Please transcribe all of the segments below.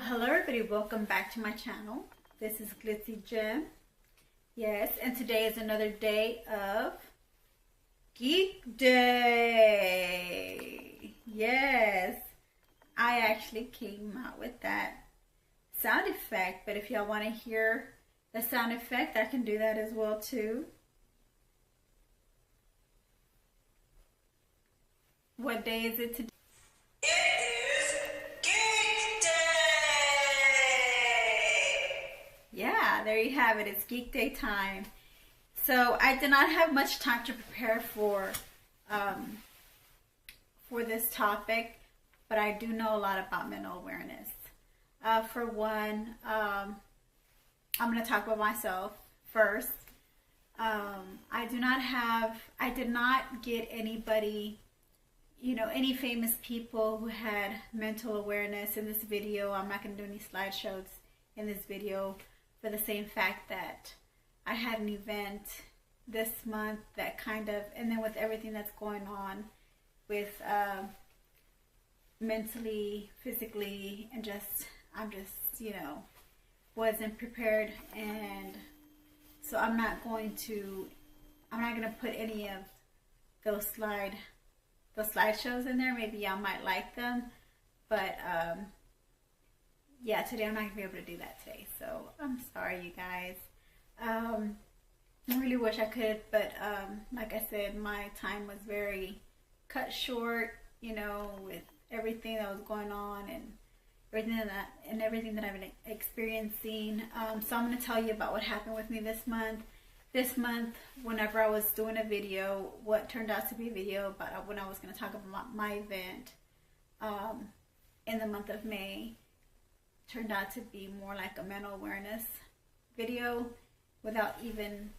Hello everybody, welcome back to my channel. This is GEEK. Yes, and today is another day of Geek Day. Yes, I actually came out with that sound effect, but if y'all want to hear the sound effect, I can do that as well too. What day is it today? Yeah, there you have it. It's Geek Day time. So I did not have much time to prepare for this topic, but I do know a lot about mental awareness. For one, I'm going to talk about myself first. I did not get anybody, any famous people who had mental awareness in this video. I'm not going to do any slideshows in this video, for the same fact that I had an event this month that and then with everything that's going on with mentally, physically, and I'm just wasn't prepared, and so I'm not going to put any of those slideshows in there. Maybe y'all might like them, but yeah, today I'm not going to be able to do that today, so I'm sorry, you guys. I really wish I could, but like I said, my time was very cut short, with everything that was going on and everything that I've been experiencing. So I'm going to tell you about what happened with me this month. This month, whenever I was doing a video, what turned out to be a video about when I was going to talk about my event in the month of May, turned out to be more like a mental awareness video, without even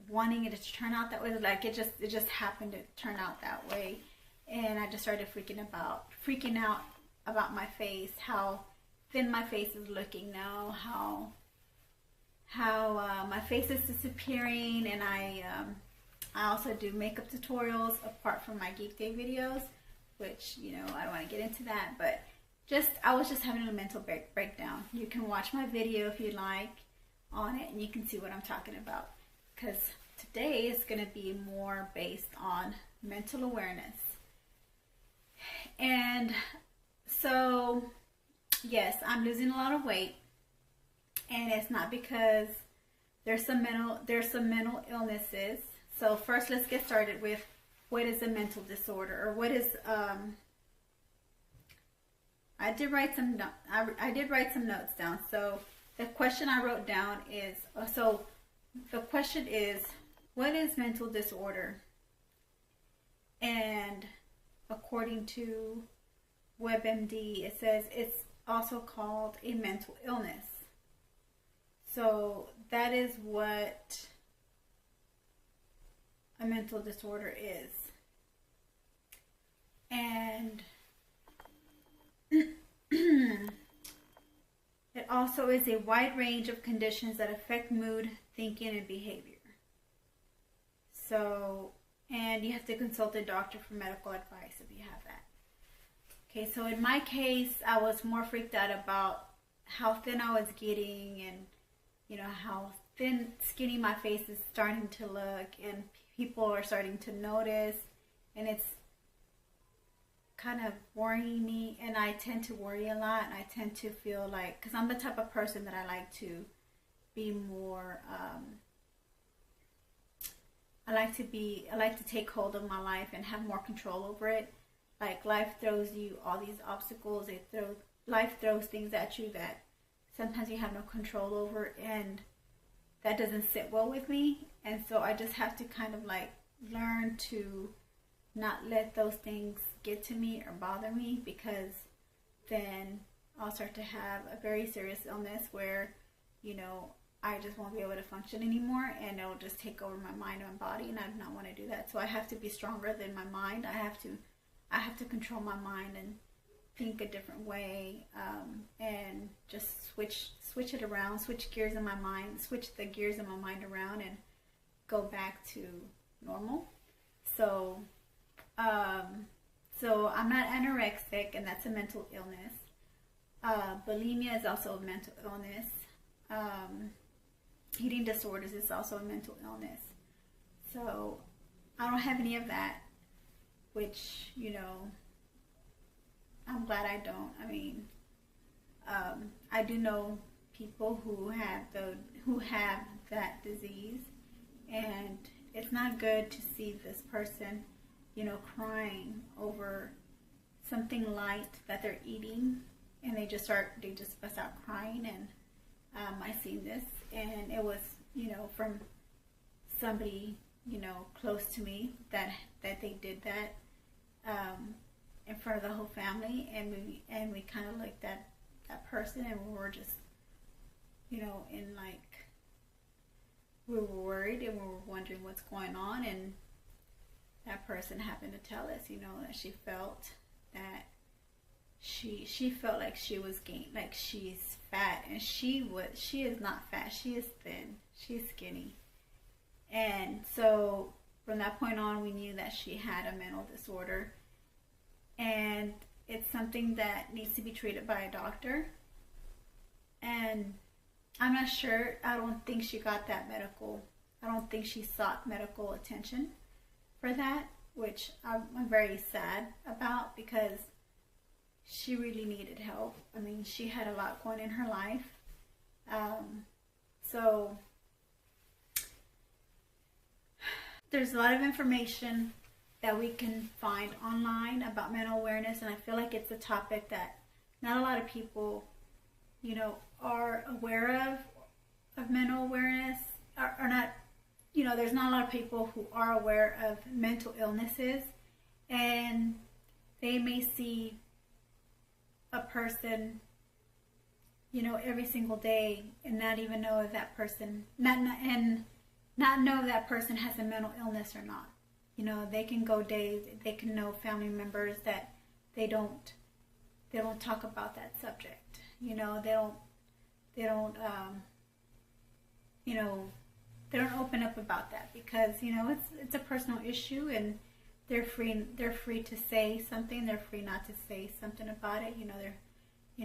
wanting it to turn out that way. Like it just happened to turn out that way, and I just started freaking out about my face, how thin my face is looking now, how my face is disappearing, and I also do makeup tutorials apart from my Geek Day videos, which, I don't want to get into that, but I was just having a mental breakdown. You can watch my video if you like on it, and you can see what I'm talking about, because today is going to be more based on mental awareness. And so, yes, I'm losing a lot of weight, and it's not because there's some mental illnesses. So first, let's get started with what is a mental disorder, or what is I did write some notes down. So the question I wrote down is, what is mental disorder? And according to WebMD, it says it's also called a mental illness. So that is what a mental disorder is. And it also is a wide range of conditions that affect mood, thinking, and behavior. So, and you have to consult a doctor for medical advice if you have that. Okay, so in my case, I was more freaked out about how thin I was getting, and how skinny my face is starting to look, and people are starting to notice, and it's kind of worrying me. And I tend to worry a lot, and I tend to feel like, because I'm the type of person that I like to be more I like to take hold of my life and have more control over it. Like, life throws you all these obstacles, life throws things at you that sometimes you have no control over, and that doesn't sit well with me. And so I just have to kind of learn to not let those things get to me or bother me, because then I'll start to have a very serious illness where, I just won't be able to function anymore, and it'll just take over my mind and my body, and I do not want to do that. So I have to be stronger than my mind. I have to control my mind and think a different way, and just switch it around, switch the gears in my mind around, and go back to normal. So So I'm not anorexic, and that's a mental illness. Bulimia is also a mental illness. Eating disorders is also a mental illness. So I don't have any of that, which, you know, I'm glad I don't. I mean, I do know people who have that disease, and it's not good to see this person, you know, crying over something light that they're eating, and they just bust out crying. And I seen this, and it was, you know, from somebody, you know, close to me that they did that in front of the whole family, and we kind of looked at that person, and we were just, you know, we were worried, and we were wondering what's going on. And that person happened to tell us, you know, that she felt like she was like she's fat, and she is not fat. She is thin. She's skinny. And so from that point on, we knew that she had a mental disorder, and it's something that needs to be treated by a doctor. And I'm not sure. I don't think she got that I don't think she sought medical attention for that, which I'm very sad about, because she really needed help. I mean, she had a lot going in her life. So there's a lot of information that we can find online about mental awareness, and I feel like it's a topic that not a lot of people, you know, are aware of mental awareness, or not, you know, there's not a lot of people who are aware of mental illnesses, and they may see a person, you know, every single day and not even know if that person, not know if that person has a mental illness or not. You know, they can go days, they can know family members that they don't talk about that subject. You know, they don't you know, they don't open up about that, because, you know, it's a personal issue, and they're free to say something. They're free not to say something about it. You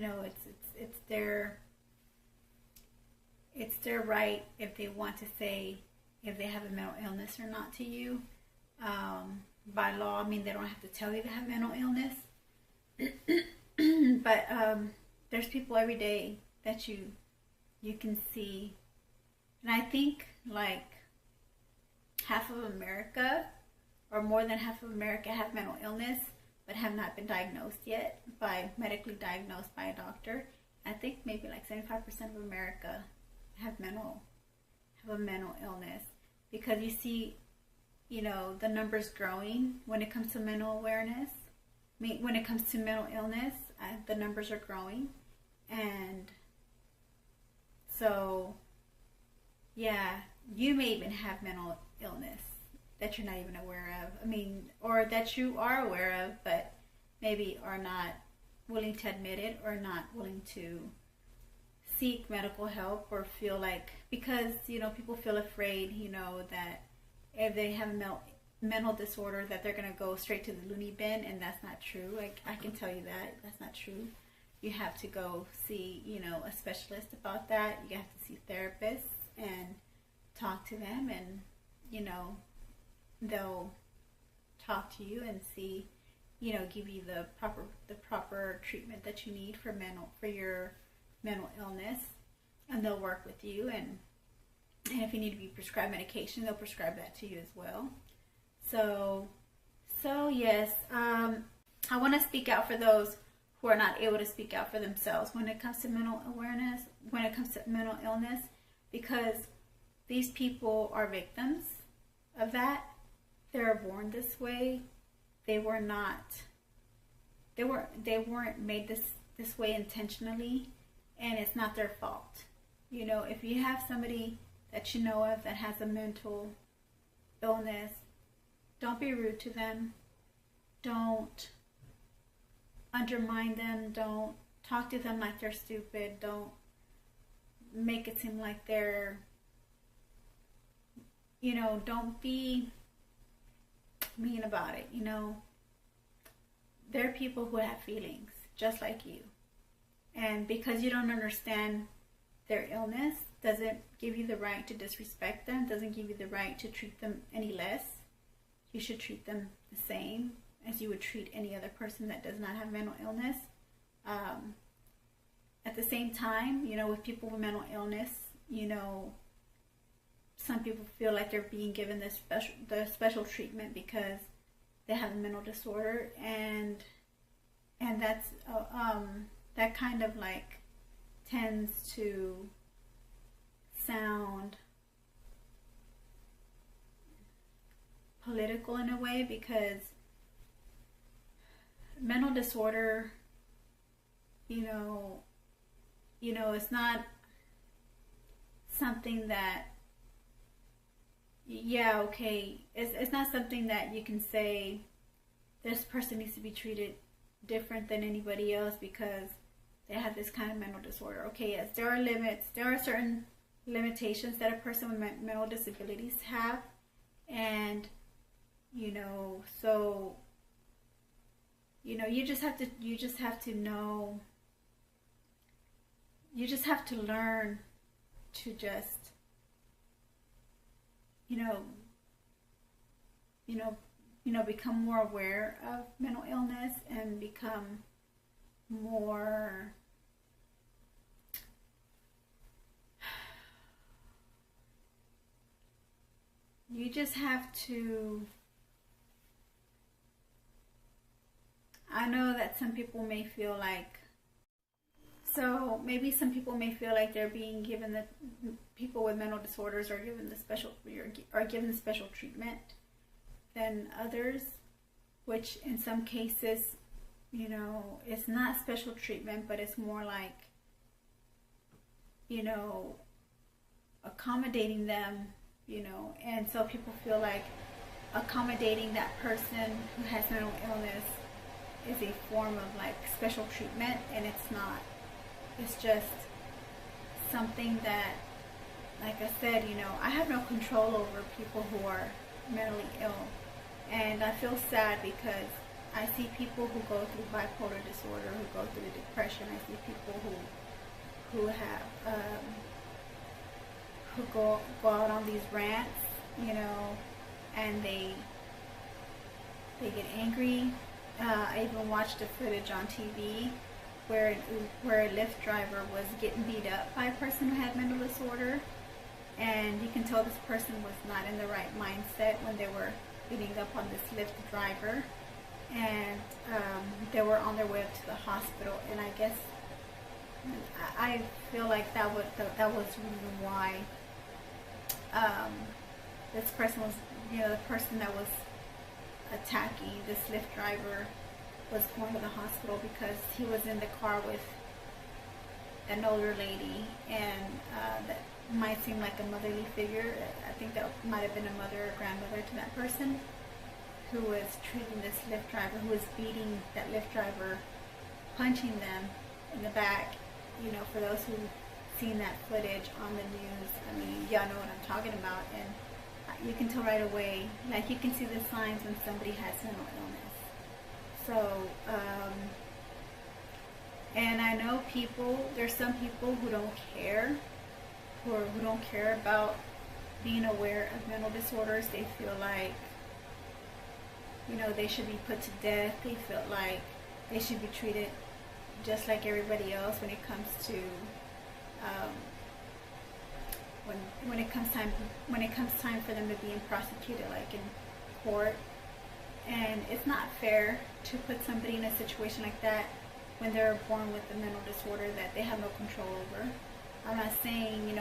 know, it's their right, if they want to say if they have a mental illness or not to you. By law, I mean, they don't have to tell you they have mental illness. But there's people every day that you can see, and I think like half of America, or more than half of America, have mental illness but have not been diagnosed yet, medically diagnosed by a doctor. I think maybe like 75% of America have a mental illness, because you see, you know, the numbers growing when it comes to mental awareness. When it comes to mental illness, the numbers are growing. And so, yeah, you may even have mental illness that you're not even aware of. I mean, or that you are aware of, but maybe are not willing to admit it, or not willing to seek medical help, or feel like, because, you know, people feel afraid, you know, that if they have a mental disorder, that they're going to go straight to the loony bin, and that's not true. Like, I can tell you that's not true. You have to go see, you know, a specialist about that. You have to see therapists and talk to them, and, you know, they'll talk to you and see, you know, give you the proper treatment that you need for your mental illness, and they'll work with you, and if you need to be prescribed medication, they'll prescribe that to you as well. So yes, I want to speak out for those who are not able to speak out for themselves when it comes to mental awareness, when it comes to mental illness, because these people are victims of that. They're born this way. They weren't made this way intentionally, and it's not their fault. You know, if you have somebody that you know of that has a mental illness, don't be rude to them. Don't undermine them. Don't talk to them like they're stupid. Don't make it seem like they're, you know, don't be mean about it, you know. they're people who have feelings just like you. And because you don't understand their illness, doesn't give you the right to disrespect them, doesn't give you the right to treat them any less. You should treat them the same as you would treat any other person that does not have mental illness. At the same time, with people with mental illness, some people feel like they're being given the special treatment because they have a mental disorder, and that's that kind of like tends to sound political in a way, because mental disorder, it's not something that, it's not something that you can say this person needs to be treated different than anybody else because they have this kind of mental disorder. Okay, yes, there are limits. There are certain limitations that a person with mental disabilities have, and so you just have to know. You just have to learn to just become more aware of mental illness and become more you just have to. I know that some people may feel like, maybe some people may feel like they're being given, the people with mental disorders are given special treatment than others, which in some cases, it's not special treatment, but it's more like, accommodating them, and so people feel like accommodating that person who has mental illness is a form of like special treatment, and it's not. It's just something that, like I said, I have no control over people who are mentally ill, and I feel sad because I see people who go through bipolar disorder, who go through depression. I see people who have who go out on these rants, and they get angry. I even watched a footage on TV where a Lyft driver was getting beat up by a person who had mental disorder, and you can tell this person was not in the right mindset when they were beating up on this Lyft driver, and they were on their way up to the hospital. And I guess I feel like that was the reason why this person was, the person that was attacking this Lyft driver was going to the hospital, because he was in the car with an older lady, and that might seem like a motherly figure. I think that might have been a mother or grandmother to that person, who was treating this Lyft driver, who was beating that Lyft driver, punching them in the back. For those who've seen that footage on the news, I mean, y'all know what I'm talking about, and you can tell right away, like you can see the signs when somebody has mental illness. So, and I know there's some people who don't care, who don't care about being aware of mental disorders. They feel like, they should be put to death. They feel like they should be treated just like everybody else when it comes to, when it comes time for them to be prosecuted, like in court. And it's not fair to put somebody in a situation like that when they're born with a mental disorder that they have no control over. I'm not saying,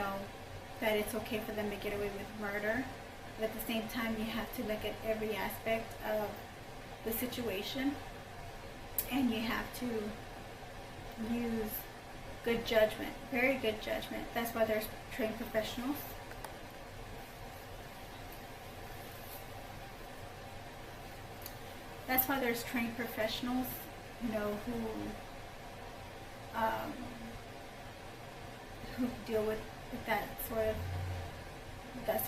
that it's okay for them to get away with murder, but at the same time, you have to look at every aspect of the situation, and you have to use good judgment, very good judgment. That's why there's trained professionals. That's why there's trained professionals, who deal with that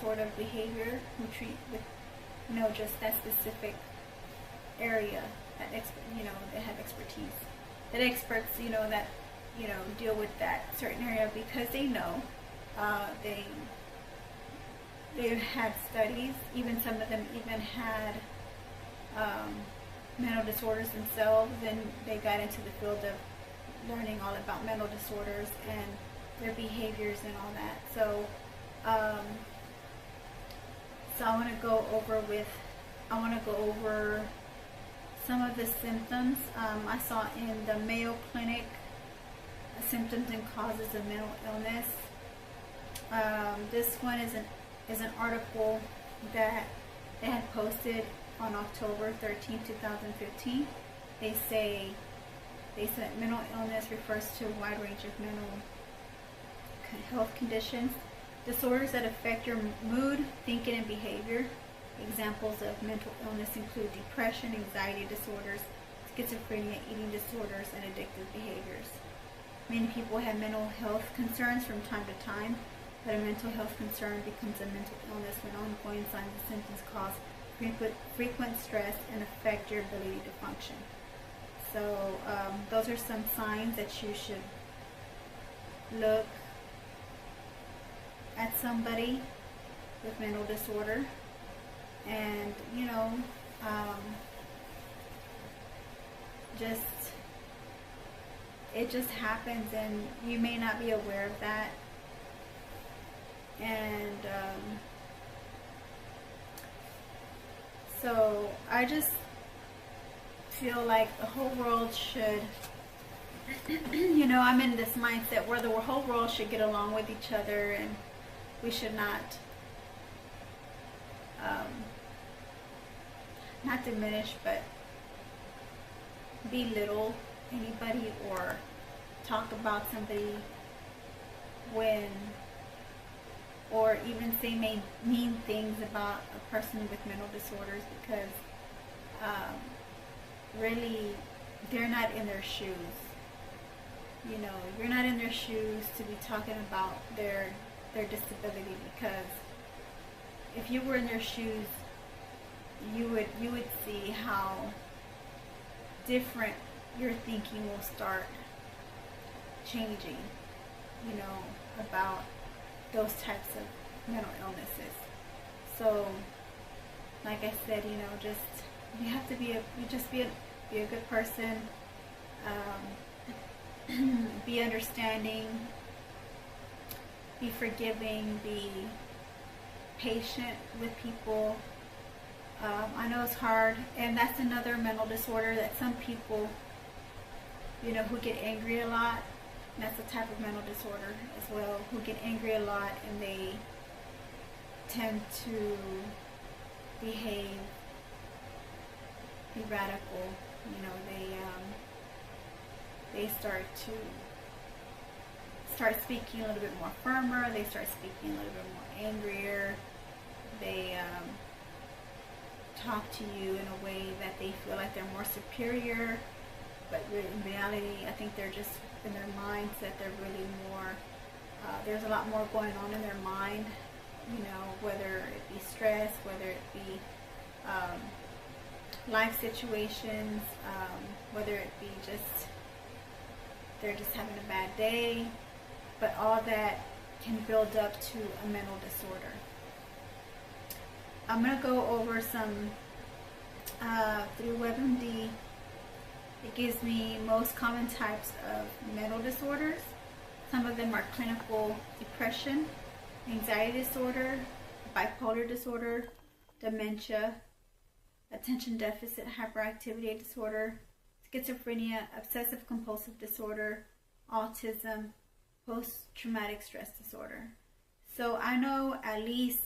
sort of behavior, who treat with, just that specific area, that they have expertise, that experts, that, deal with that certain area, because they know, they've had studies, even some of them even had mental disorders themselves, and they got into the field of learning all about mental disorders and their behaviors and all that. So I want to go over some of the symptoms I saw in the Mayo Clinic, symptoms and causes of mental illness. This one is an article that they had posted on October 13, 2015. They said mental illness refers to a wide range of mental health conditions, disorders that affect your mood, thinking, and behavior. Examples of mental illness include depression, anxiety disorders, schizophrenia, eating disorders, and addictive behaviors. Many people have mental health concerns from time to time, but a mental health concern becomes a mental illness when ongoing signs and symptoms cause frequent stress and affect your ability to function. So those are some signs that you should look at somebody with mental disorder. And it just happens, and you may not be aware of that. And so I just feel like the whole world should, I'm in this mindset where the whole world should get along with each other, and we should not diminish, but belittle anybody or talk about somebody or even say mean things about a person with mental disorders, because really they're not in their shoes. You're not in their shoes to be talking about their disability, because if you were in their shoes, you would see how different your thinking will start changing, about those types of mental illnesses. So, like I said, you have to be a good person, be understanding, be forgiving, be patient with people. I know it's hard, and that's another mental disorder, that some people, who get angry a lot, and that's a type of mental disorder as well, who get angry a lot, and they tend to be radical. They start speaking a little bit more firmer. They start speaking a little bit more angrier. They talk to you in a way that they feel like they're more superior, but in reality, I think they're just in their minds that they're really more, there's a lot more going on in their mind, whether it be stress, whether it be life situations, whether it be just they're just having a bad day, but all that can build up to a mental disorder. I'm going to go over some, through WebMD, it gives me most common types of mental disorders. Some of them are clinical depression, anxiety disorder, bipolar disorder, dementia, attention deficit hyperactivity disorder, schizophrenia, obsessive compulsive disorder, autism, post-traumatic stress disorder. So I know at least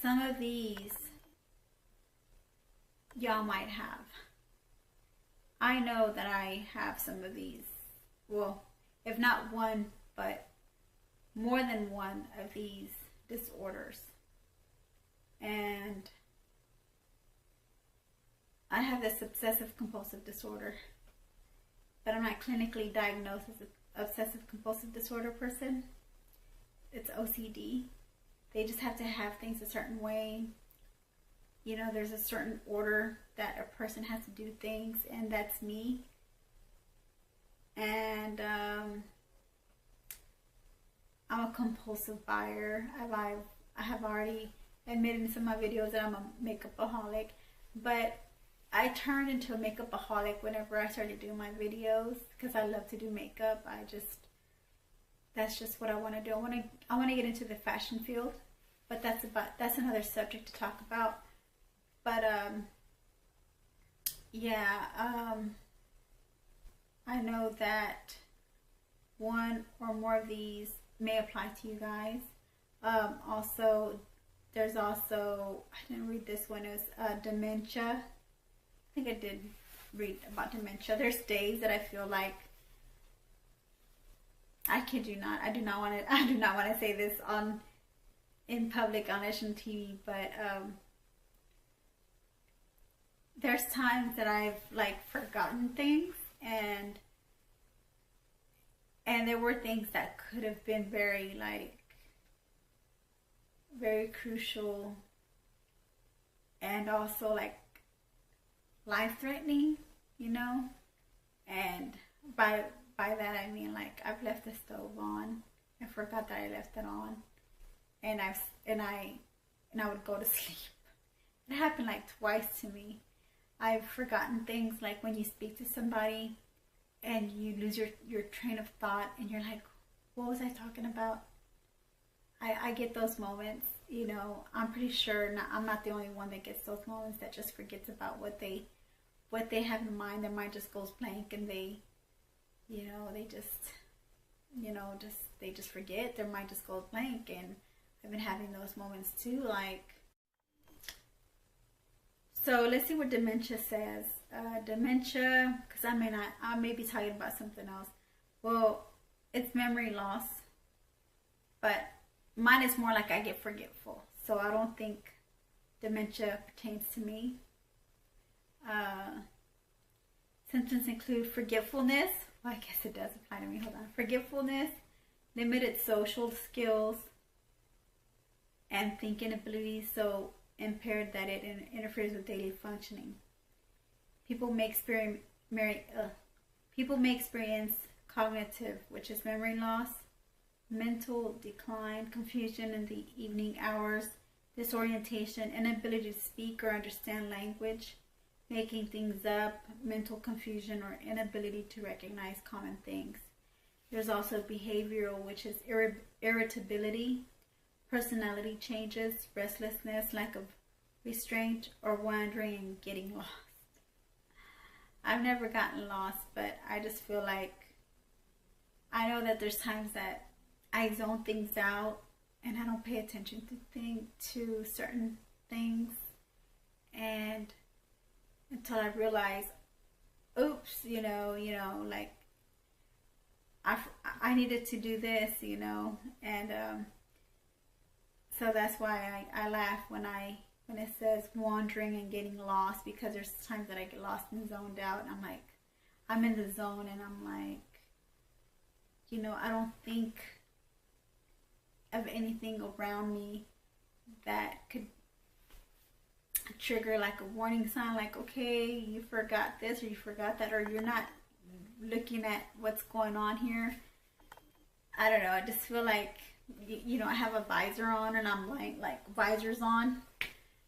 some of these y'all might have. I know that I have some of these. Well, if not one, but more than one of these disorders. And I have this obsessive compulsive disorder, but I'm not clinically diagnosed as an obsessive compulsive disorder person. It's OCD. They just have to have things a certain way. you know, there's a certain order that a person has to do things, and that's me. And I'm a compulsive buyer. I have already admitted in some of my videos that I'm a makeup-aholic, but I turned into a makeup-aholic whenever I started doing my videos because I love to do makeup. That's just what I want to do. I want to get into the fashion field, but that's another subject to talk about. But yeah, I know that one or more of these may apply to you guys. Also, there's also, I didn't read this one, it was dementia. I think I did read about dementia. There's days that I feel like, I kid you not, I do not want to say this in public on national TV, but there's times that I've like forgotten things, and there were things that could have been very crucial and also like life-threatening, you know. And by that I mean like I've left the stove on and forgot that I left it on, and I would go to sleep. It happened like twice to me. I've forgotten things like when you speak to somebody and you lose your train of thought and you're like, what was I talking about? I get those moments, you know. I'm pretty sure I'm not the only one that gets those moments that just forgets about what they have in mind. Their mind just goes blank, and they just forget. Their mind just goes blank, and I've been having those moments too. Like, so let's see what dementia says. Dementia, because I may be talking about something else. Well, it's memory loss, but mine is more like I get forgetful. So I don't think dementia pertains to me. Symptoms include forgetfulness. Well, I guess it does apply to me. Hold on. Forgetfulness, limited social skills, and thinking abilities so impaired that it interferes with daily functioning. People may experience cognitive, which is memory loss, mental decline, confusion in the evening hours, disorientation, inability to speak or understand language, making things up, mental confusion, or inability to recognize common things. There's also behavioral, which is irritability, personality changes, restlessness, lack of restraint, or wandering and getting lost. I've never gotten lost, but I just feel like I know that there's times that I zone things out and I don't pay attention to certain things, and until I realize, oops, you know, like I needed to do this, you know, and so that's why I laugh when it says wandering and getting lost, because there's times that I get lost and zoned out, and I'm like, I'm in the zone, and I'm like, you know, I don't think of anything around me that could trigger like a warning sign, like, okay, you forgot this or you forgot that, or you're not looking at what's going on here. I don't know, I just feel like, you know, I have a visor on, and I'm like visors on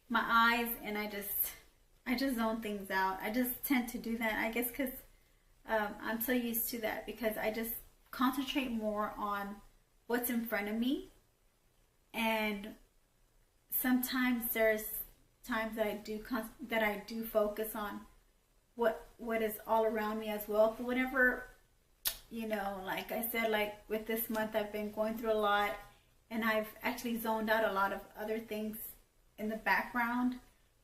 my eyes, and I just zone things out. I just tend to do that, I guess, because I'm so used to that, because I just concentrate more on what's in front of me. And sometimes there's times that I do focus on what is all around me as well. But whenever, you know, like I said, like with this month, I've been going through a lot, and I've actually zoned out a lot of other things in the background,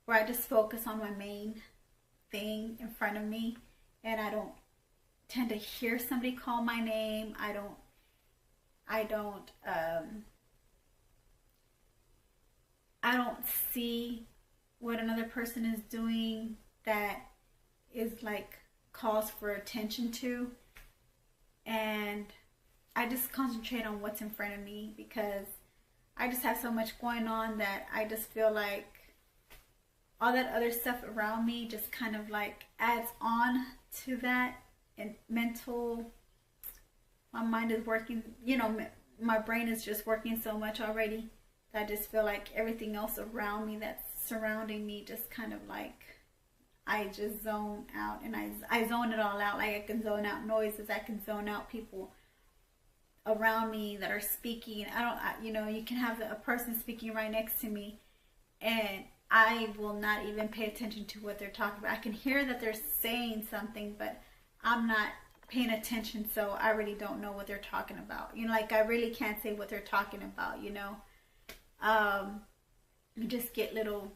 where I just focus on my main thing in front of me, and I don't tend to hear somebody call my name. I don't see what another person is doing that is like calls for attention to, and I just concentrate on what's in front of me, because I just have so much going on that I just feel like all that other stuff around me just kind of like adds on to that. And mental, my mind is working, you know, my brain is just working so much already that I just feel like everything else around me that's surrounding me just kind of like, I just zone out, and I zone it all out. Like I can zone out noises, I can zone out people around me that are speaking. You know, you can have a person speaking right next to me, and I will not even pay attention to what they're talking about. I can hear that they're saying something, but I'm not paying attention, so I really don't know what they're talking about. You know, like I really can't say what they're talking about, you know. You just get little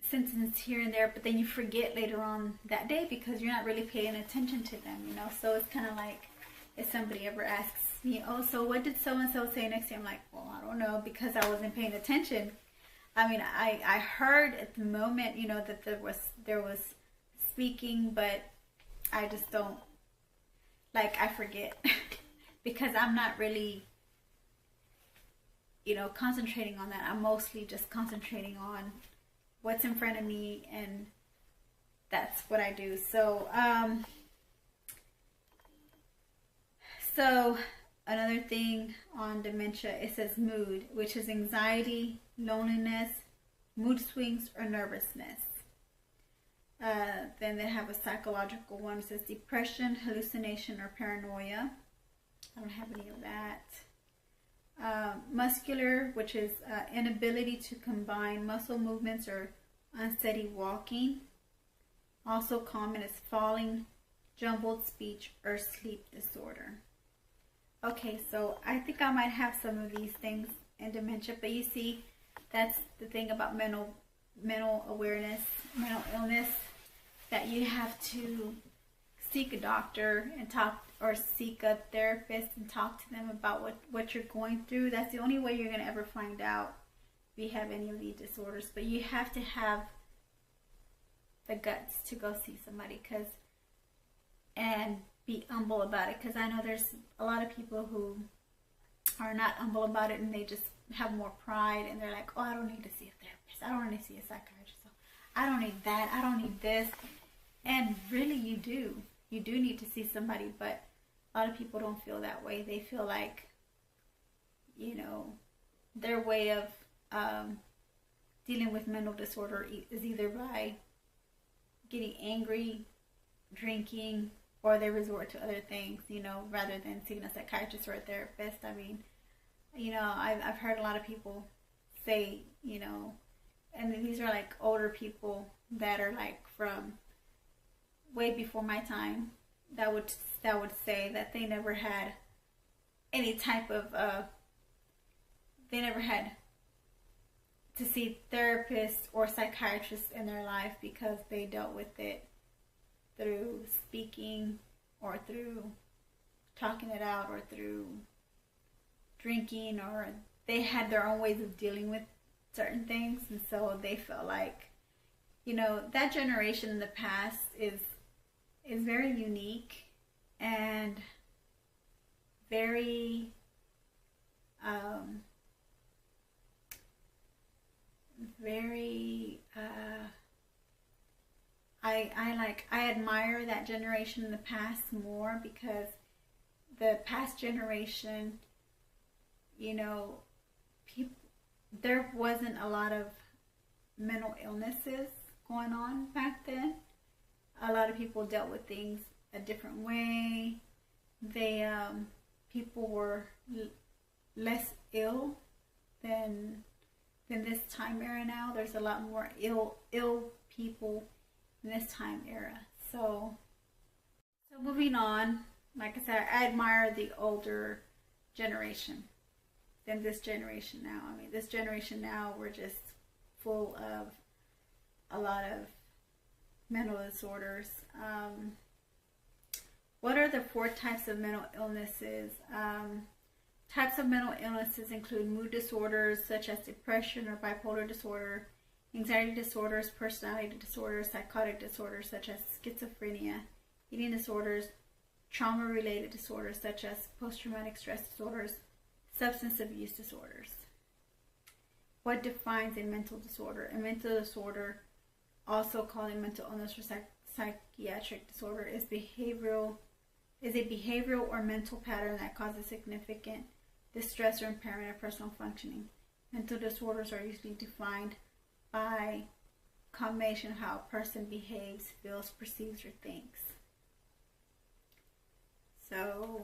sentences here and there, but then you forget later on that day because you're not really paying attention to them, you know. So it's kind of like if somebody ever asks me, oh, so what did so-and-so say next time? I'm like, well, I don't know, because I wasn't paying attention. I mean, I heard at the moment, you know, that there was speaking, but I just don't, like, I forget because I'm not really, you know, concentrating on that. I'm mostly just concentrating on what's in front of me, and that's what I do. So, so another thing on dementia, it says mood, which is anxiety, loneliness, mood swings, or nervousness. Then they have a psychological one. It says depression, hallucination, or paranoia. I don't have any of that. Muscular, which is inability to combine muscle movements or unsteady walking. Also common is falling, jumbled speech, or sleep disorder. Okay, so I think I might have some of these things in dementia, but you see, that's the thing about mental awareness, mental illness, that you have to seek a doctor and talk, or seek a therapist and talk to them about what you're going through. That's the only way you're going to ever find out if you have any of these disorders. But you have to have the guts to go see somebody, and be humble about it, because I know there's a lot of people who are not humble about it, and they just have more pride, and they're like, oh, I don't need to see a therapist, I don't need to see a psychiatrist, I don't need that, I don't need this. And really you do need to see somebody, but a lot of people don't feel that way. They feel like, you know, their way of dealing with mental disorder is either by getting angry, drinking, or they resort to other things, you know, rather than seeing a psychiatrist or a therapist. I mean, you know, I've heard a lot of people say, you know, and these are like older people that are like from way before my time, that would say that they never had any type of they never had to see therapists or psychiatrists in their life because they dealt with it through speaking, or through talking it out, or through drinking, or they had their own ways of dealing with certain things. And so they felt like, you know, that generation in the past is very unique and very I admire that generation in the past more, because the past generation, you know, there wasn't a lot of mental illnesses going on back then. A lot of people dealt with things a different way. They people were less ill than this time era now. There's a lot more ill people in this time era. So moving on, like I said, I admire the older generation than this generation now. I mean, this generation now, we're just full of a lot of mental disorders. What are the 4 types of mental illnesses? Types of mental illnesses include mood disorders such as depression or bipolar disorder, anxiety disorders, personality disorders, psychotic disorders such as schizophrenia, eating disorders, trauma-related disorders such as post-traumatic stress disorders, Substance abuse disorders. What defines a mental disorder? A mental disorder, also called a mental illness or psychiatric disorder, is a behavioral or mental pattern that causes significant distress or impairment of personal functioning. Mental disorders are usually defined by combination of how a person behaves, feels, perceives, or thinks. So,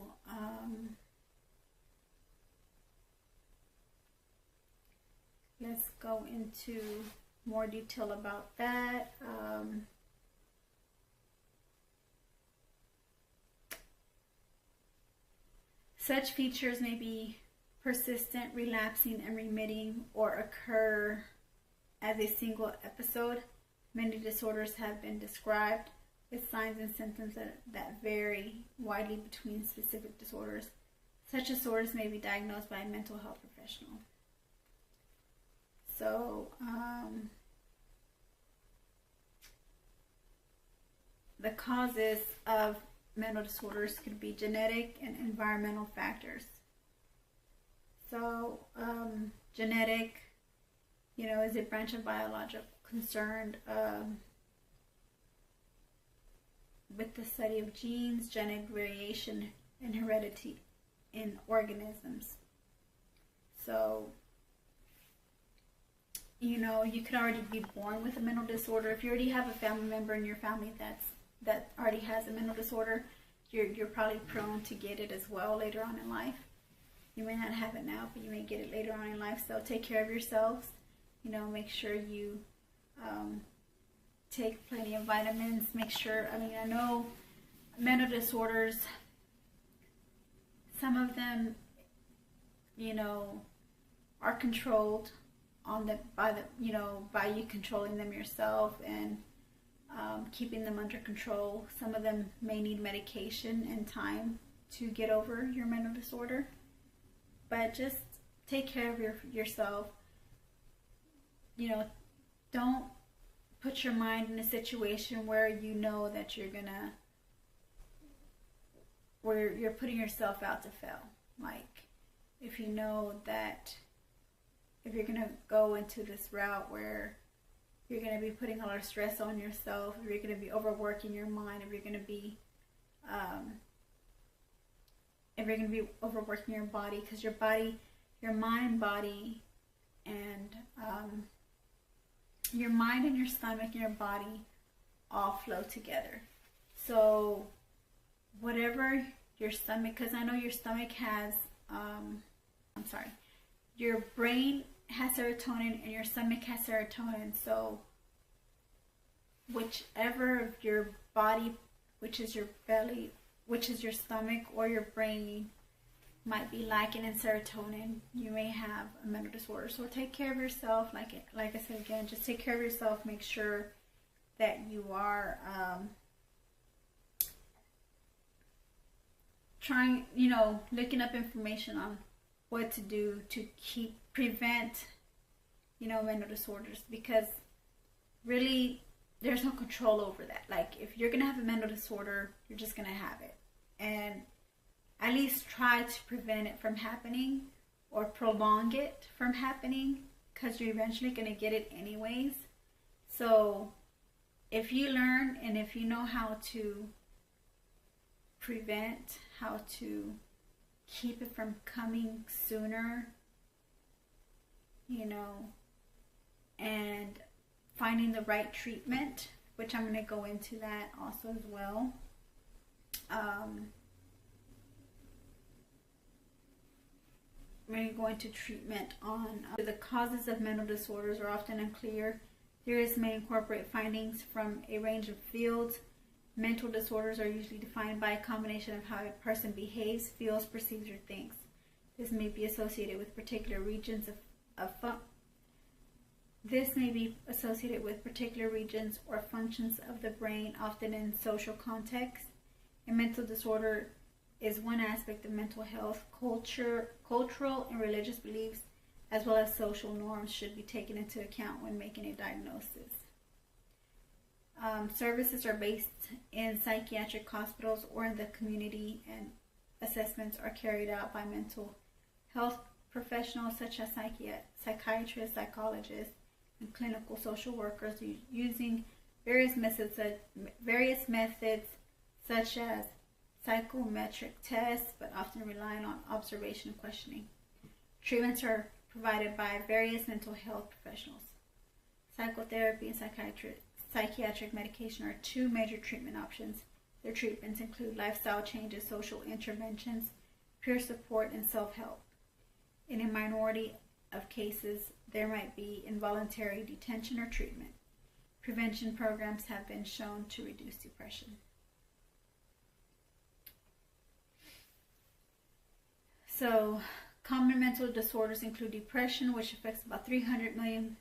let's go into more detail about that. Such features may be persistent, relapsing, and remitting, or occur as a single episode. Many disorders have been described with signs and symptoms that vary widely between specific disorders. Such disorders may be diagnosed by a mental health professional. So, the causes of mental disorders could be genetic and environmental factors. So, genetic, is a branch of biology concerned with the study of genes, genetic variation, and heredity in organisms. So, you could already be born with a mental disorder. If you already have a family member in your family that already has a mental disorder, you're probably prone to get it as well later on in life. You may not have it now, but you may get it later on in life. So take care of yourselves. Make sure you take plenty of vitamins. Make sure, I know mental disorders, some of them, are controlled by you controlling them yourself and keeping them under control. Some of them may need medication and time to get over your mental disorder. But just take care of yourself. Don't put your mind in a situation where that where you're putting yourself out to fail. Like, if you know that if you're going to go into this route where you're going to be putting a lot of stress on yourself, if you're going to be overworking your mind, if you're going to be overworking your body, because your mind, body, and your mind and your stomach and your body all flow together. So whatever your stomach, because I know your stomach has, your brain has serotonin and your stomach has serotonin. So whichever of your body, which is your belly, which is your stomach, or your brain might be lacking in serotonin, you may have a mental disorder. So take care of yourself. Like I said again, just take care of yourself. Make sure that you are trying, looking up information on what to do to prevent, mental disorders, because really there's no control over that. Like, if you're going to have a mental disorder, you're just going to have it. And at least try to prevent it from happening or prolong it from happening, because you're eventually going to get it anyways. So if you learn and if you know how to prevent, how to keep it from coming sooner, and finding the right treatment, which I'm going to go into that also as well. I'm going to go into treatment on the causes of mental disorders are often unclear. Theorists may incorporate findings from a range of fields. Mental disorders are usually defined by a combination of how a person behaves, feels, perceives, or thinks. This may be associated with particular regions or functions of the brain, often in social context. A mental disorder is one aspect of mental health. Cultural and religious beliefs, as well as social norms, should be taken into account when making a diagnosis. Services are based in psychiatric hospitals or in the community, and assessments are carried out by mental Health professionals such as psychiatrists, psychologists, and clinical social workers using various methods such as psychometric tests, but often relying on observation and questioning. Treatments are provided by various mental health professionals. Psychotherapy and psychiatric medication are two major treatment options. Their treatments include lifestyle changes, social interventions, peer support, and self-help. In a minority of cases, there might be involuntary detention or treatment. Prevention programs have been shown to reduce depression. So, common mental disorders include depression, which affects about 300 million,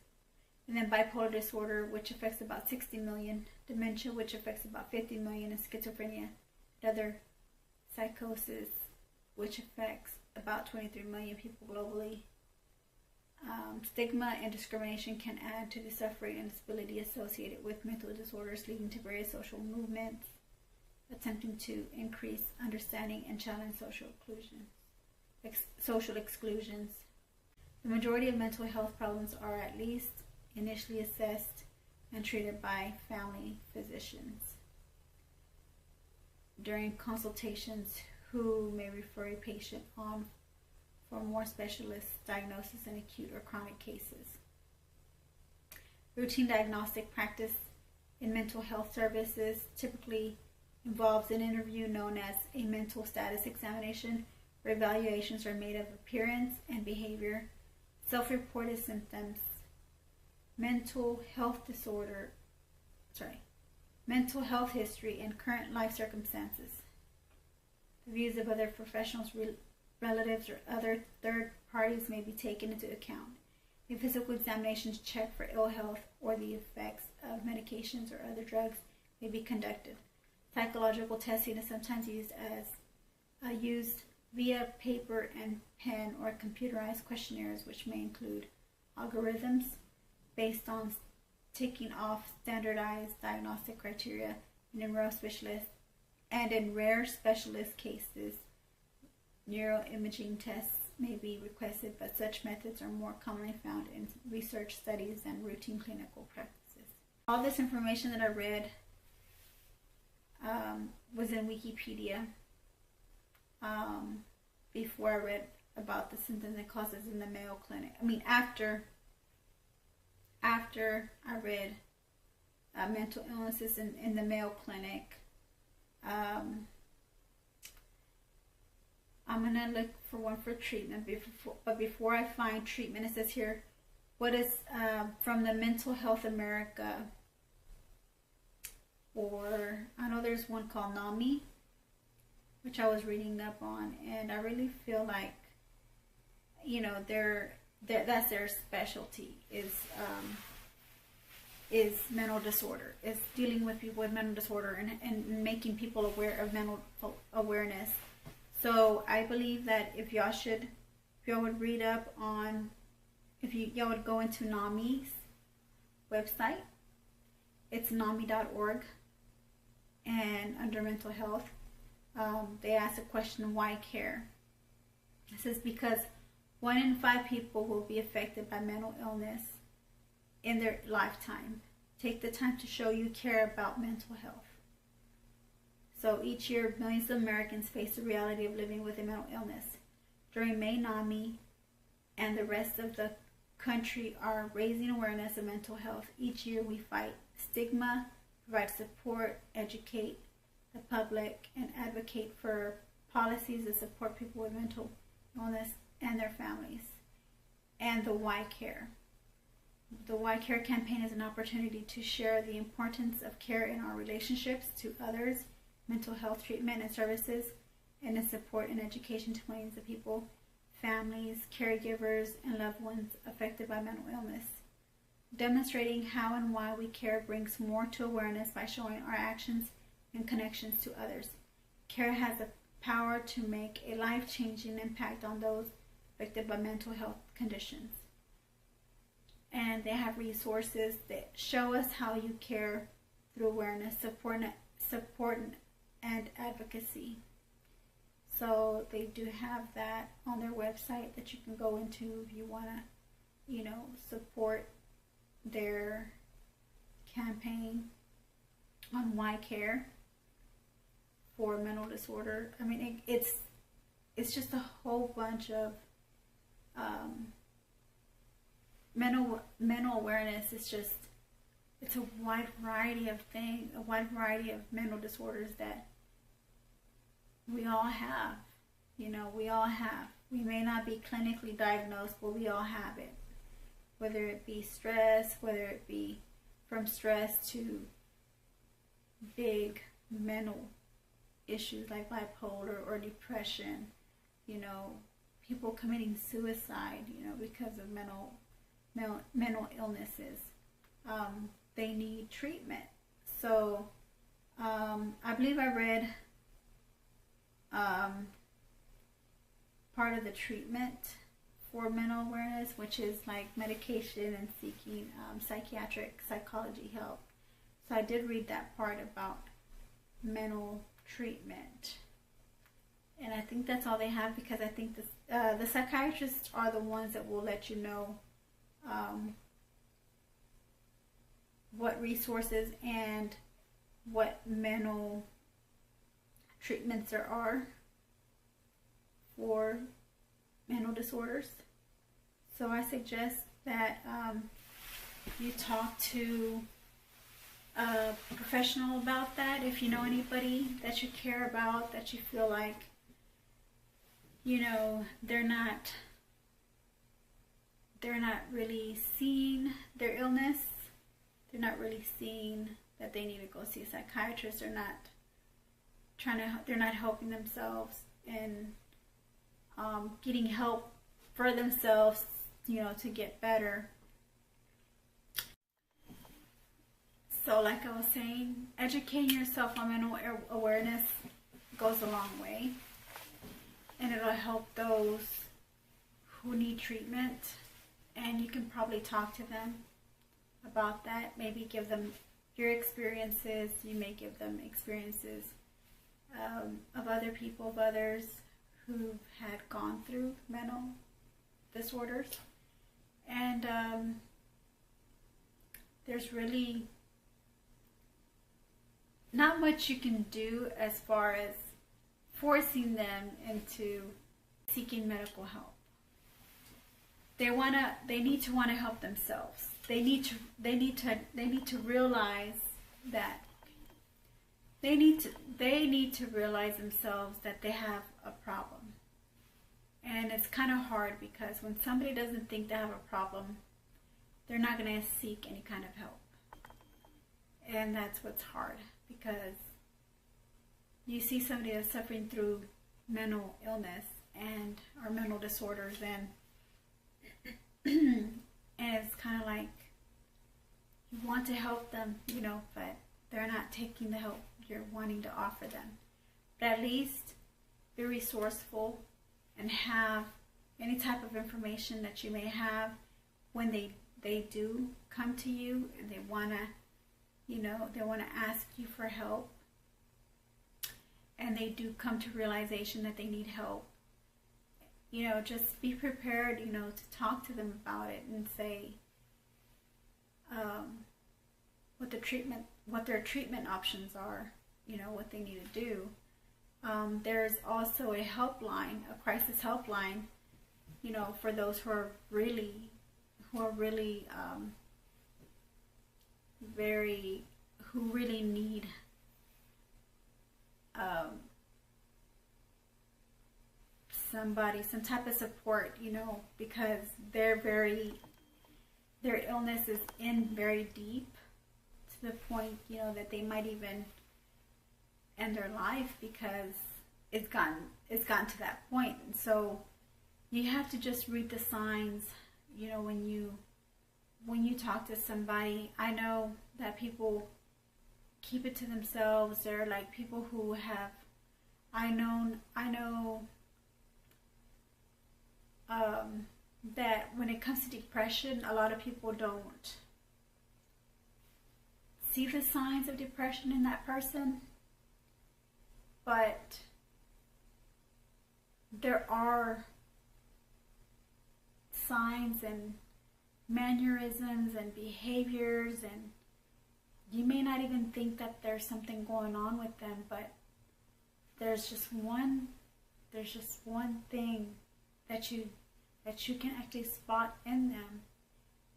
and then bipolar disorder, which affects about 60 million, dementia, which affects about 50 million, and schizophrenia and other psychosis, which affects about 23 million people globally. Stigma and discrimination can add to the suffering and disability associated with mental disorders, leading to various social movements attempting to increase understanding and challenge social exclusions. The majority of mental health problems are at least initially assessed and treated by family physicians during consultations, who may refer a patient on for more specialist diagnosis in acute or chronic cases. Routine diagnostic practice in mental health services typically involves an interview known as a mental status examination, where evaluations are made of appearance and behavior, self-reported symptoms, mental health history, and current life circumstances. The views of other professionals, relatives, or other third parties may be taken into account. A physical examination to check for ill health or the effects of medications or other drugs may be conducted. Psychological testing is sometimes used via paper and pen or computerized questionnaires, which may include algorithms based on ticking off standardized diagnostic criteria, and in rare specialist cases, neuroimaging tests may be requested, but such methods are more commonly found in research studies than routine clinical practices. All this information that I read was in Wikipedia before I read about the symptoms and causes in the Mayo Clinic. After I read mental illnesses in the Mayo Clinic, I'm going to look for one for treatment. But before I find treatment, it says here, what is from the Mental Health America, or I know there's one called NAMI, which I was reading up on, and I really feel like, that's their specialty, is mental disorder, is dealing with people with mental disorder and making people aware of mental awareness. So I believe that if y'all would read up on, y'all would go into NAMI's website. It's NAMI.org, and under mental health, they ask the question, why care? It says, because 1 in 5 people will be affected by mental illness in their lifetime. Take the time to show you care about mental health. So each year, millions of Americans face the reality of living with a mental illness. During May, NAMI and the rest of the country are raising awareness of mental health. Each year we fight stigma, provide support, educate the public, and advocate for policies that support people with mental illness and their families. And the Why Care. The Why Care campaign is an opportunity to share the importance of care in our relationships to others, mental health treatment and services, and in support and education to millions of people, families, caregivers, and loved ones affected by mental illness. Demonstrating how and why we care brings more to awareness by showing our actions and connections to others. Care has the power to make a life-changing impact on those affected by mental health conditions. And they have resources that show us how you care through awareness, support, and advocacy. So they do have that on their website that you can go into if you want to, you know, support their campaign on why care for mental disorder. I mean, it's just a whole bunch of mental awareness. It's a wide variety of things, a wide variety of mental disorders that we all have. You know, we all have. We may not be clinically diagnosed, but we all have it. Whether it be stress, whether it be from stress to big mental issues like bipolar or depression, you know, people committing suicide, you know, because of mental illnesses. They need treatment. So I believe I read part of the treatment for mental awareness, which is like medication and seeking psychiatric psychology help. So I did read that part about mental treatment, and I think that's all they have, because I think the psychiatrists are the ones that will let you know what resources and what mental treatments there are for mental disorders. So I suggest that you talk to a professional about that. If you know anybody that you care about, that you feel like, you know, they're not really seeing their illness, they're not really seeing that they need to go see a psychiatrist, they're not helping themselves and getting help for themselves, you know, to get better. So like I was saying, educating yourself on mental awareness goes a long way, and it'll help those who need treatment, and you can probably talk to them about that. Maybe give them your experiences. You may give them experiences of other people, of others who had gone through mental disorders. And there's really not much you can do as far as forcing them into seeking medical help. They need to want to help themselves. They need to realize that they need to realize themselves that they have a problem. And it's kind of hard, because when somebody doesn't think they have a problem, they're not going to seek any kind of help. And that's what's hard, because you see somebody that's suffering through mental illness or mental disorders, and it's kind of like you want to help them, you know, but they're not taking the help you're wanting to offer them. But at least be resourceful and have any type of information that you may have when they do come to you and they want to, you know, they want to ask you for help, and they do come to realization that they need help. You know, just be prepared, you know, to talk to them about it and say what their treatment options are, you know, what they need to do. There's also a helpline, a crisis helpline, you know, for those who really need some type of support, you know, because their illness is in very deep, to the point, you know, that they might even end their life because it's gotten to that point. And so you have to just read the signs, you know, when you talk to somebody. I know that people keep it to themselves. They're like people who have, I know that when it comes to depression, a lot of people don't see the signs of depression in that person, but there are signs and mannerisms and behaviors, and you may not even think that there's something going on with them, but there's just one thing that you can actually spot in them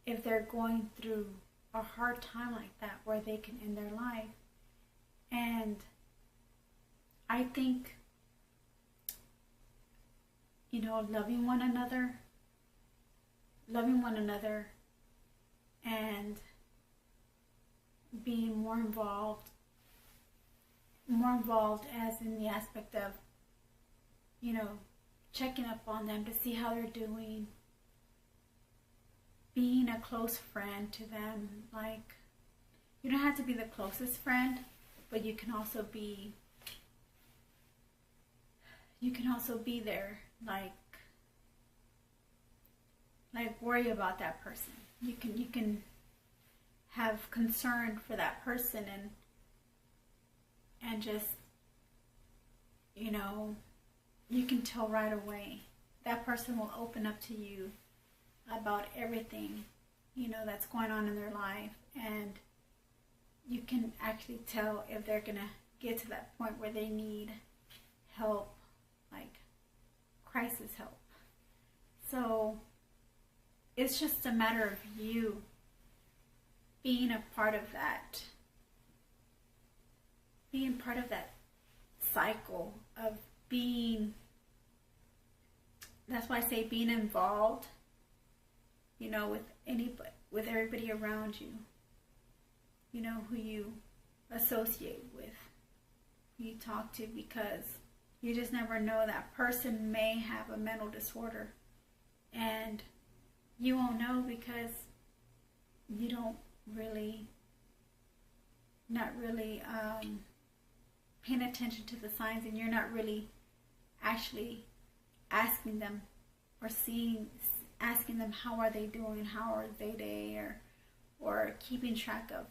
if they're going through a hard time like that, where they can end their life. And I think, loving one another and being more involved as in the aspect of, checking up on them to see how they're doing, being a close friend to them. Like, you don't have to be the closest friend, but you can also be there, like worry about that person. You can have concern for that person, and just, you can tell right away. That person will open up to you about everything, that's going on in their life, and you can actually tell if they're gonna get to that point where they need help, like crisis help. So it's just a matter of you being a part of that, cycle of being, that's why I say being involved, with everybody around you, who you associate with, who you talk to, because you just never know. That person may have a mental disorder, and you won't know because you don't not really paying attention to the signs, and you're not really actually asking them or asking them how are they doing, how are they day, or keeping track of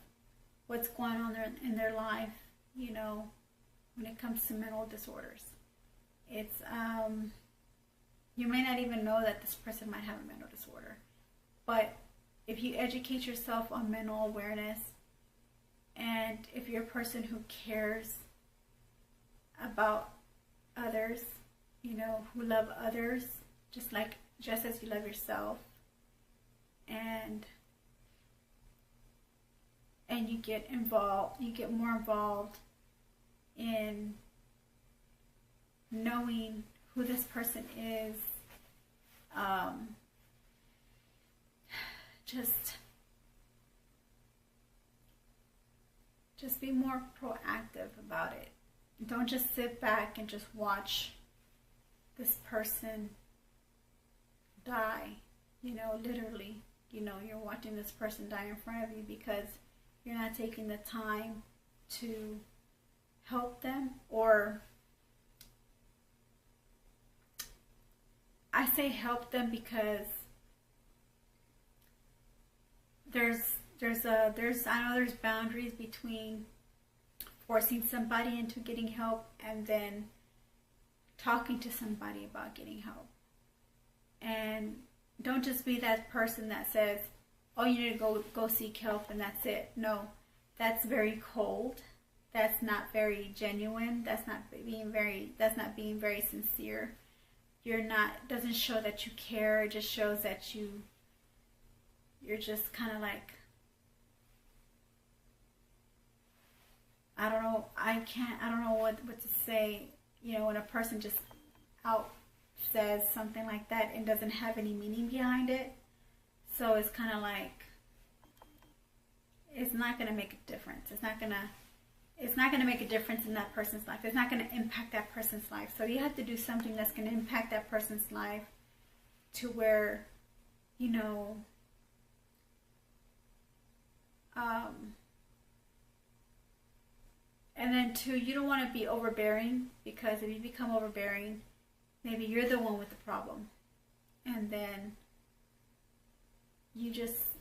what's going on in their life, when it comes to mental disorders. It's you may not even know that this person might have a mental disorder, but if you educate yourself on mental awareness, and if you're a person who cares about others, who love others just as you love yourself, and you get more involved in knowing who this person is, just be more proactive about it. Don't just sit back and just watch this person die, literally, you're watching this person die in front of you because you're not taking the time to help them. Or I say help them because I know there's boundaries between forcing somebody into getting help and then talking to somebody about getting help. And don't just be that person that says, oh, you need to go seek help and that's it. No, that's very cold. That's not very genuine. That's not being very sincere. Doesn't show that you care. It just shows that you're just kind of like, I don't know what to say, when a person just says something like that and doesn't have any meaning behind it. So it's kind of like, it's not going to make a difference. It's not going to make a difference in that person's life. It's not going to impact that person's life. So you have to do something that's going to impact that person's life to where, and then two, you don't want to be overbearing, because if you become overbearing, maybe you're the one with the problem, and then you're just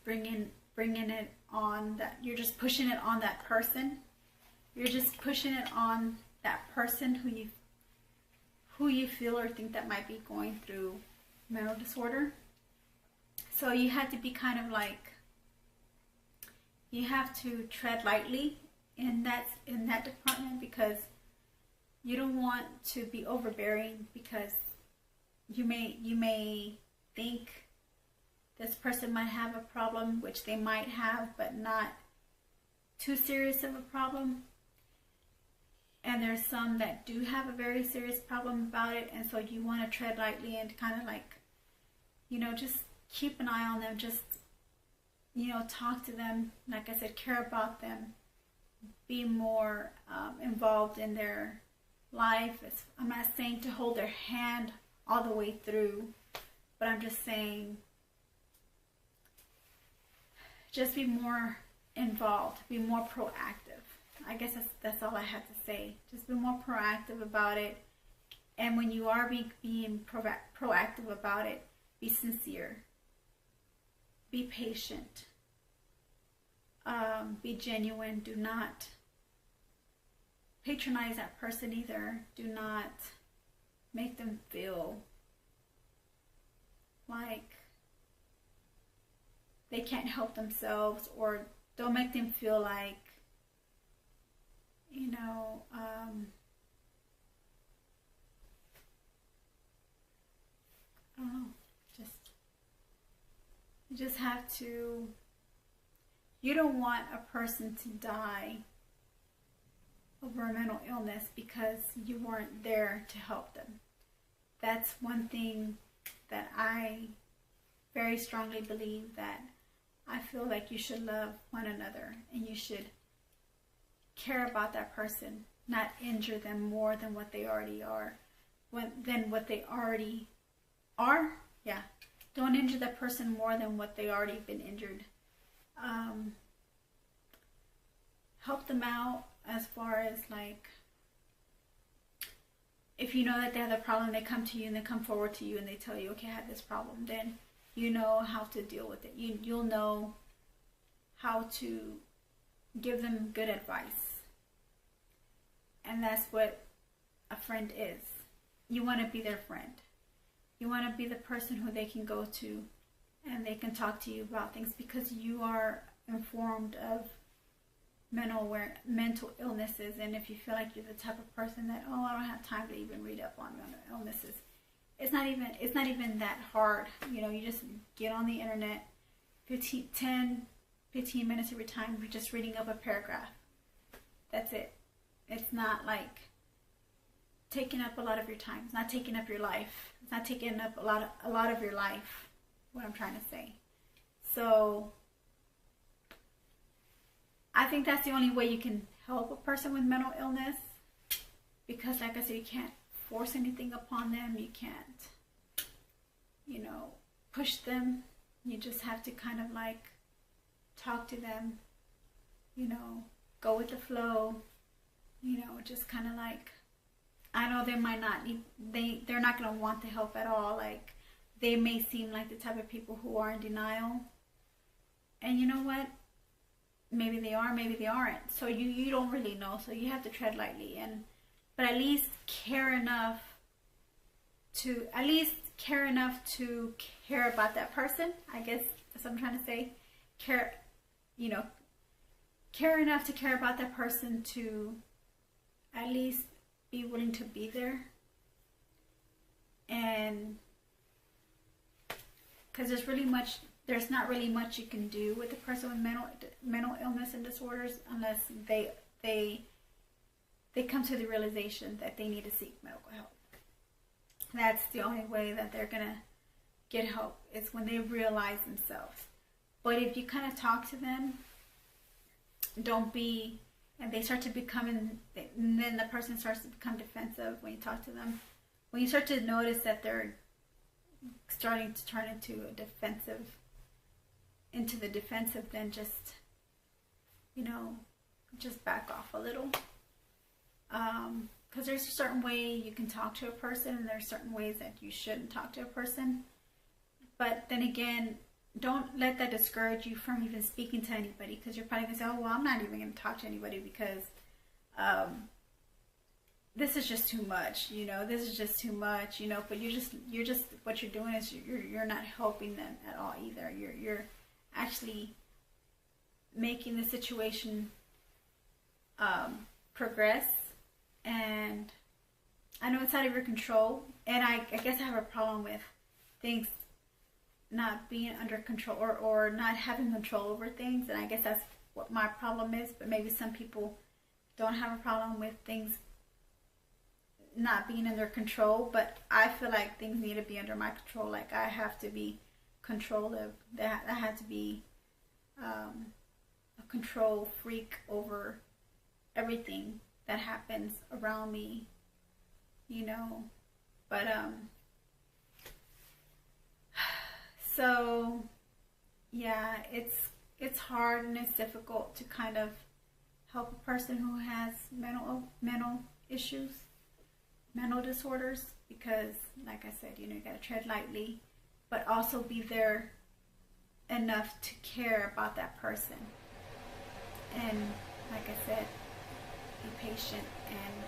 bringing it on that. You're just pushing it on that person. You're just pushing it on that person who you feel or think that might be going through mental disorder. So you have to be kind of like, you have to tread lightly in that department, because you don't want to be overbearing, because you may think this person might have a problem, which they might have, but not too serious of a problem. And there's some that do have a very serious problem about it, and so you want to tread lightly and kind of like, you know, just keep an eye on them, just, you know, talk to them, like I said, care about them, be more involved in their life. I'm not saying to hold their hand all the way through, but I'm just saying just be more involved, be more proactive. I guess that's all I have to say. Just be more proactive about it. And when you are being proactive about it, be sincere, be patient, be genuine. Do not patronize that person either. Do not make them feel like they can't help themselves, or don't make them feel like, you know, I don't know, you just have to, you don't want a person to die over a mental illness because you weren't there to help them. That's one thing that I very strongly believe, that I feel like you should love one another, and you should care about that person, not injure them more than what they already are. Yeah. Don't injure that person more than what they already been injured. Help them out as far as, like, if you know that they have a problem, they come to you and they come forward to you and they tell you, okay, I have this problem, then you know how to deal with it. You'll know how to give them good advice. And that's what a friend is. You want to be their friend. You want to be the person who they can go to and they can talk to you about things, because you are informed of mental illnesses. And if you feel like you're the type of person that, oh, I don't have time to even read up on mental illnesses, it's not even that hard. You know, you just get on the internet, 10, 15 minutes of your time, you're just reading up a paragraph. That's it. It's not like taking up a lot of your time. It's not taking up your life. It's not taking up a lot of your life, what I'm trying to say. So I think that's the only way you can help a person with mental illness, because like I said, you can't force anything upon them. You can't, you know, push them. You just have to kind of like talk to them, you know, go with the flow, you know, just kind of like, I know they might not need, they're not going to want the help at all. Like, they may seem like the type of people who are in denial, and you know what, maybe they are, maybe they aren't. So you don't really know. So you have to tread lightly, but at least care enough to care about that person. I guess that's what I'm trying to say. Care enough to care about that person, to at least be willing to be there. And because there's not really much you can do with a person with mental illness and disorders, unless they come to the realization that they need to seek medical help. That's the only way that they're gonna get help, is when they realize themselves. But if you kind of talk to them, and they start to become, and then the person starts to become defensive when you talk to them. When you start to notice that they're starting to turn into the defensive, then just, you know, just back off a little. Because there's a certain way you can talk to a person, and there's certain ways that you shouldn't talk to a person. But then again, don't let that discourage you from even speaking to anybody, because you're probably going to say, oh, well, I'm not even going to talk to anybody because this is just too much, you know, this is just too much, you know, but you're just what you're doing is you're not helping them at all either. You're actually making the situation progress, and I know it's out of your control, and I guess I have a problem with things not being under control, or not having control over things, and I guess that's what my problem is. But maybe some people don't have a problem with things not being in their control, but I feel like things need to be under my control. Like I have to be control of that. I have to be a control freak over everything that happens around me, you know. But so yeah, it's hard and it's difficult to kind of help a person who has mental issues, mental disorders, because like I said, you know, you gotta tread lightly, but also be there enough to care about that person. And like I said, be patient and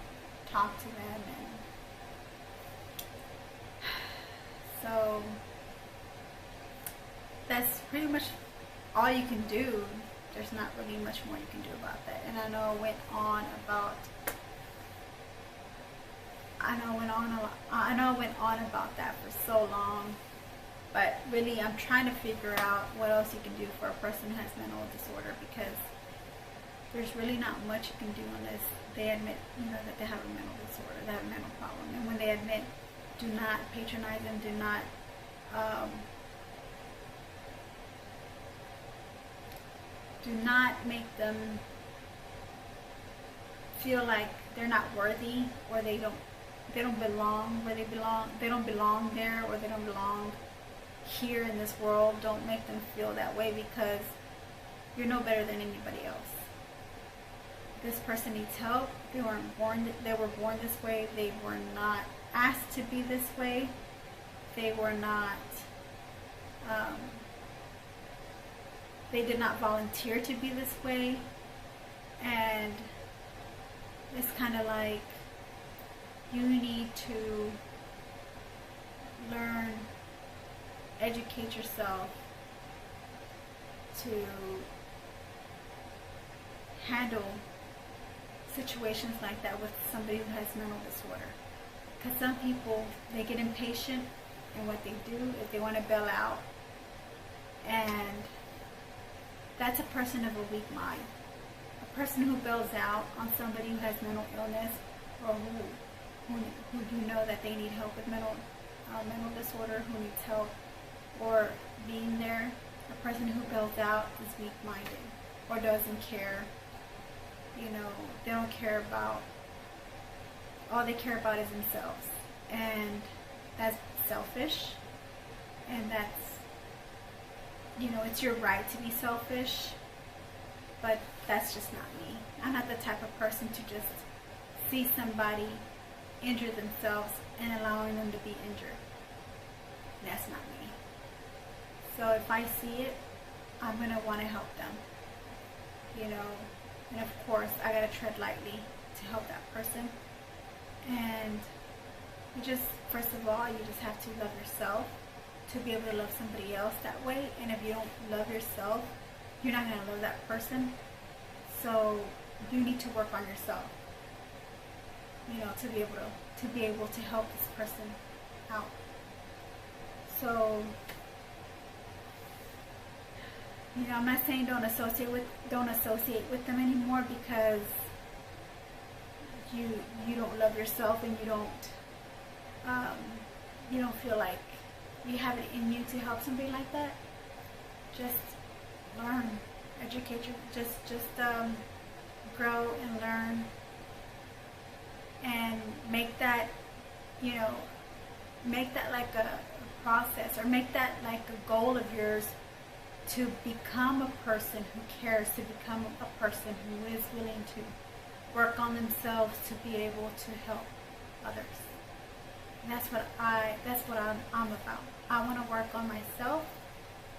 talk to them. And so that's pretty much all you can do. There's not really much more you can do about that. And I know I went on about that for so long, but really I'm trying to figure out what else you can do for a person who has mental disorder, because there's really not much you can do unless they admit, you know, that they have a mental disorder, they have a mental problem. And when they admit, do not patronize them, do not make them feel like they're not worthy, or they don't belong where they belong. They don't belong there, or they don't belong here in this world. Don't make them feel that way, because you're no better than anybody else. This person needs help. They were born this way. They were not asked to be this way. They were not they did not volunteer to be this way. And it's kind of like you need to learn, educate yourself to handle situations like that with somebody who has mental disorder. Because some people, they get impatient, and what they do is they want to bail out, and that's a person of a weak mind. A person who bails out on somebody who has mental illness, or who you know that they need help with mental disorder, who needs help or being there, a person who bails out is weak-minded or doesn't care. You know, they don't care about, all they care about is themselves, and that's selfish. And that's, you know, it's your right to be selfish, but that's just not me. I'm not the type of person to just see somebody injure themselves and allowing them to be injured. That's not me. So if I see it, I'm going to want to help them, you know. And of course, I got to tread lightly to help that person. And you just, first of all, you just have to love yourself to be able to love somebody else that way. And if you don't love yourself, you're not going to love that person. So you need to work on yourself, you know, to be able to help this person out. So, you know, I'm not saying don't associate with them anymore, because you don't love yourself, and you don't feel like you have it in you to help somebody like that. Just learn, educate you, just grow and learn, and make that, you know, make that like a process, or make that like a goal of yours, to become a person who cares, to become a person who is willing to work on themselves to be able to help others. And that's what I'm about. I want to work on myself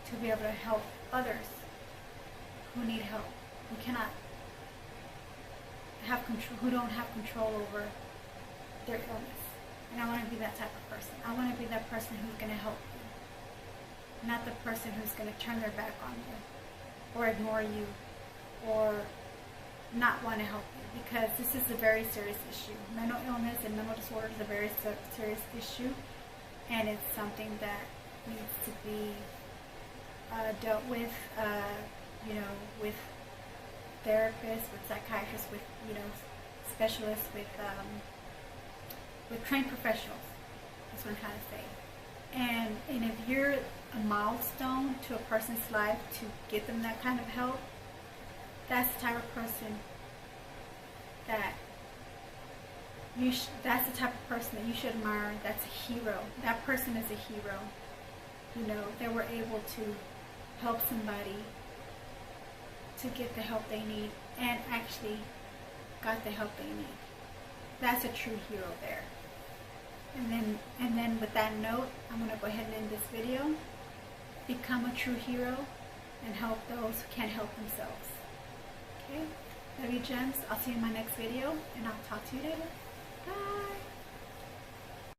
to be able to help others who need help, who cannot have control, who don't have control over their illness. And I want to be that type of person. I want to be that person who's going to help you, not the person who's going to turn their back on you or ignore you or not want to help you, because this is a very serious issue. Mental illness and mental disorder is a very serious issue, and it's something that needs to be dealt with, you know, with therapists, with psychiatrists, with, you know, specialists, with trained professionals. That's what I'm trying to say. And if you're a milestone to a person's life to get them that kind of help, that's the type of person that that's the type of person that you should admire. That's a hero. That person is a hero. You know, they were able to help somebody to get the help they need, and actually got the help they need. That's a true hero there. And then with that note, I'm going to go ahead and end this video. Become a true hero and help those who can't help themselves. Okay? Love you, gems. I'll see you in my next video, and I'll talk to you later. Bye.